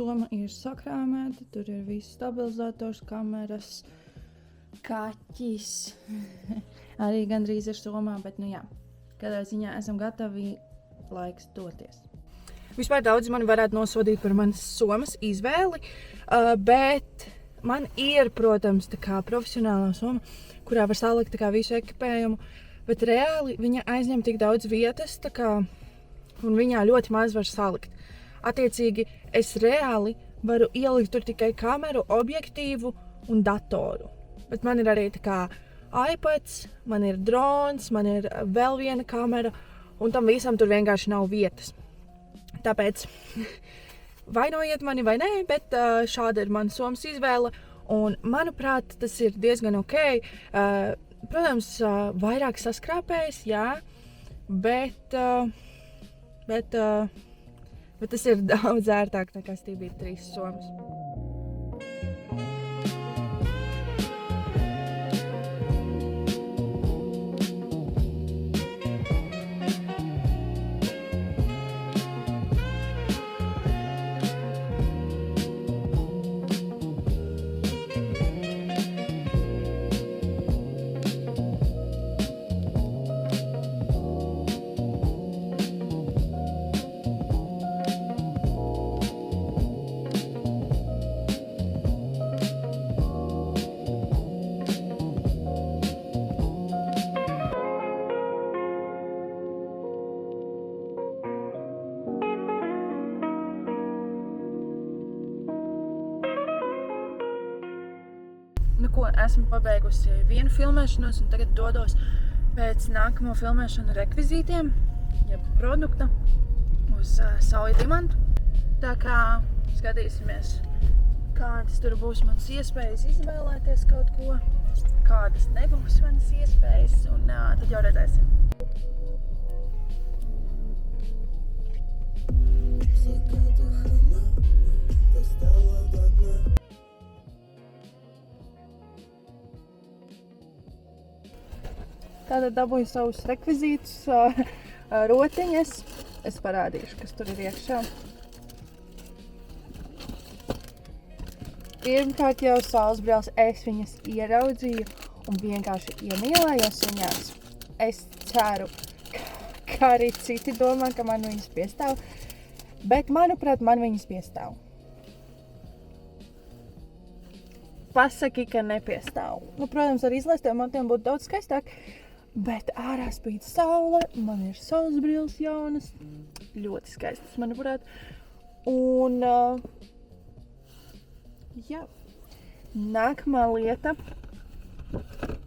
soma ir sakrāmēta, tur ir viss stabilizators, kameras, kaķis. Arī gandrīz ir somā, bet nu jā, kādā ziņā esam gatavi, laiks doties. Vispār daudzi mani varētu nosodīt par manas somas izvēli, bet man ir, protams, tā kā profesionālā soma, kurā var salikt tā kā visu ekipējumu, bet reāli viņa aizņem tik daudz vietas, tā kā, un viņā ļoti maz var salikt. Attiecīgi, es reāli varu ielikt tur tikai kameru, objektīvu un datoru. Bet man ir arī tā kā iPads, man ir drons, man ir vēl viena kamera, un tam visam tur vienkārši nav vietas. Tāpēc vainojiet mani vai nē, bet šāda ir mana somas izvēle, un manuprāt, tas ir diezgan ok. Protams, vairāk saskrāpējis, jā, bet tas ir daudz ērtāk nekā Stībīt 3 somas. Nu ko, esmu pabeigusi vienu filmēšanos un tagad dodos pēc nākamo filmēšanu rekvizītiem, jeb produkta, uz Sauja Dimantu. Tā kā skatīsimies, kādas tur būs manas iespējas izvēlēties kaut ko, kādas nebūs manas iespējas, un tad jau redzēsim. Tātad dabūju savus rekvizītus, rotiņas. Es parādīšu, kas tur ir iekšā. Pirmkārt jau saulesbrīles, es viņas ieraudzīju un vienkārši iemīlējos viņās. Es ceru, ka arī citi domā, ka man viņas piestāv, bet manuprāt, man viņas piestāv. Pasaki, ka nepiestāv. Nu, protams, ar izlaistiem matiem būtu daudz skaistāk. Bet ārā spīd saule, man ir saulesbrīles jaunas, ļoti skaistas, manuprāt. Un, jā, nākamā lieta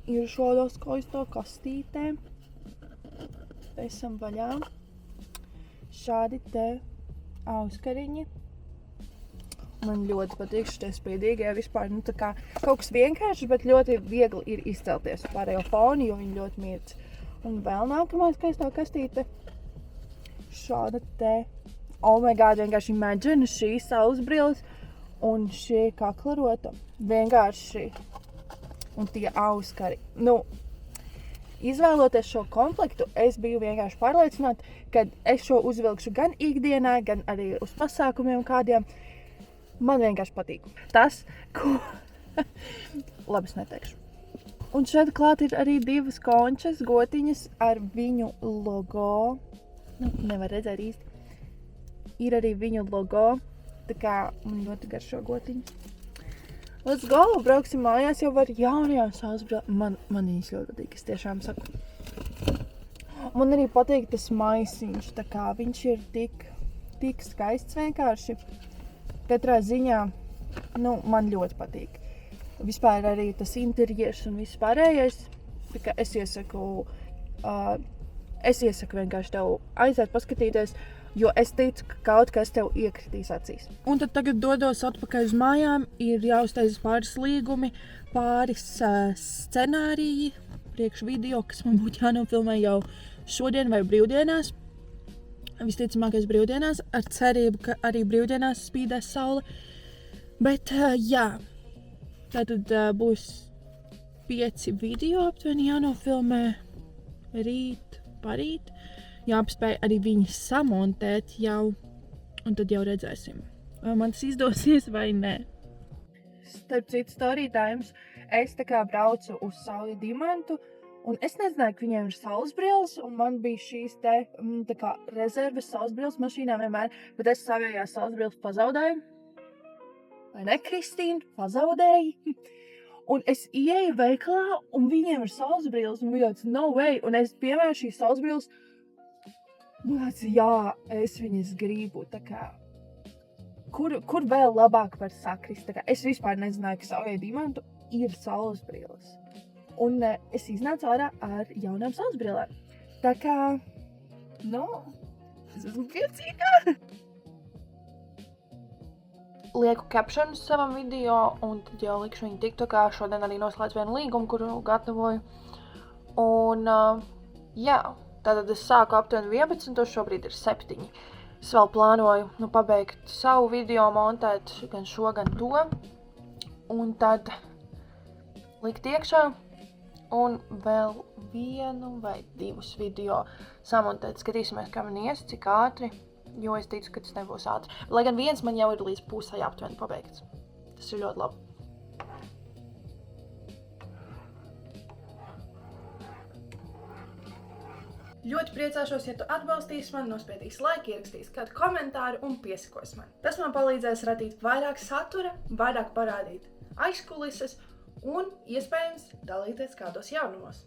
ir šādā skaistā kastītē. Esam vaļā. Šādi te auskariņi. Man ļoti patīk šitie spīdīgie vispār, nu tā kā kaut kas vienkāršs, bet ļoti viegli ir izcelties pārējo foni, jo viņi ļoti mirdz. Un vēl nākamā skaistā kastīte. Šāda te, oh my god, vienkārši imagine šī saulesbrīles un šī kaklarota. Vienkārši, un tie auskari. Nu, izvēloties šo komplektu, es biju vienkārši pārliecināta, ka es šo uzvilkšu gan ikdienā, gan arī uz pasākumiem kādiem. Man vienkārši patīk. Tas, ko... Labi, es neteikšu. Un šeit klāt ir arī 2 končas gotiņas ar viņu logo. Nu, nevar redzēt īsti. Ir arī viņu logo. Tā kā man ļoti garšo gotiņas. Let's go! Brauksim mājās jau var jaunajā saulesbrīlē. Man viņas ļoti patīk, es tiešām saku. Man arī patīk tas maisiņš. Tā kā viņš ir tik skaists vienkārši. Katrā ziņā, nu, man ļoti patīk. Vispār arī tas interjers un viss pārējais. Tā kā es iesaku vienkārši tev aiziet paskatīties, jo es ticu, ka kaut kas tev iekritīs acīs. Un tad tagad dodos atpakaļ uz mājām. Ir jāuztaisa pāris līgumi, pāris scenāriji, priekš video, kas man būtu jānofilmē jau šodien vai brīvdienās. Visticamākais brīvdienās, ar cerību, ka arī brīvdienās spīdēs saule. Bet, jā, tātad būs 5 video aptuveni jānofilmē parīt. Jāapspēj arī viņas samontēt jau, un tad jau redzēsim. vai man tas izdosies vai nē. Starp citu, story times, es tā kā braucu uz Sauju Dimantu, un es nezināju, ka viņiem ir saulesbrilles, un man bija šīs te tā kā rezerves saulesbrilles mašīnā vienmēr, bet es savējās saulesbrilles pazaudēju. Vai ne, Kristīna? Pazaudēju. Un es ieeju veikalā, un viņiem ir saulesbrilles, un bija tāds, no way, un es piemēru šīs saulesbrilles, un tāds, jā, es viņas gribu, tā kā. Kur vēl labāk var sakrist? Tā kā es vispār nezināju, ka Saujai Dimantu ir saulesbrilles. Un es iznācu ārā ar jaunām saulesbrillēm. Tā kā, es esmu priecīga. Lieku captionus savam video, un tad jau likšu viņu TikTokā. Šodien arī noslēdz vienu līgumu, kuru gatavoju. Un, jā, tātad es sāku aptuveni 11, šobrīd ir 7. Es vēl plānoju pabeigt savu video, montēt gan šo, gan to. Un tad likt iekšā un vēl 1 vai 2 video samontēt. Skatīsimies, kā man ies, cik ātri, jo es ticu, ka tas nebūs ātri. Lai gan viens man jau ir līdz pusē aptuveni pabeigts. Tas ir ļoti labi. Ļoti priecāšos, ja tu atbalstīsi mani, nospiedīsi laiku, ierakstīs kādu komentāru un piesakos man. Tas man palīdzēs radīt vairāk satura, vairāk parādīt aizkulises un, iespējams, dalīties kādos jaunumos.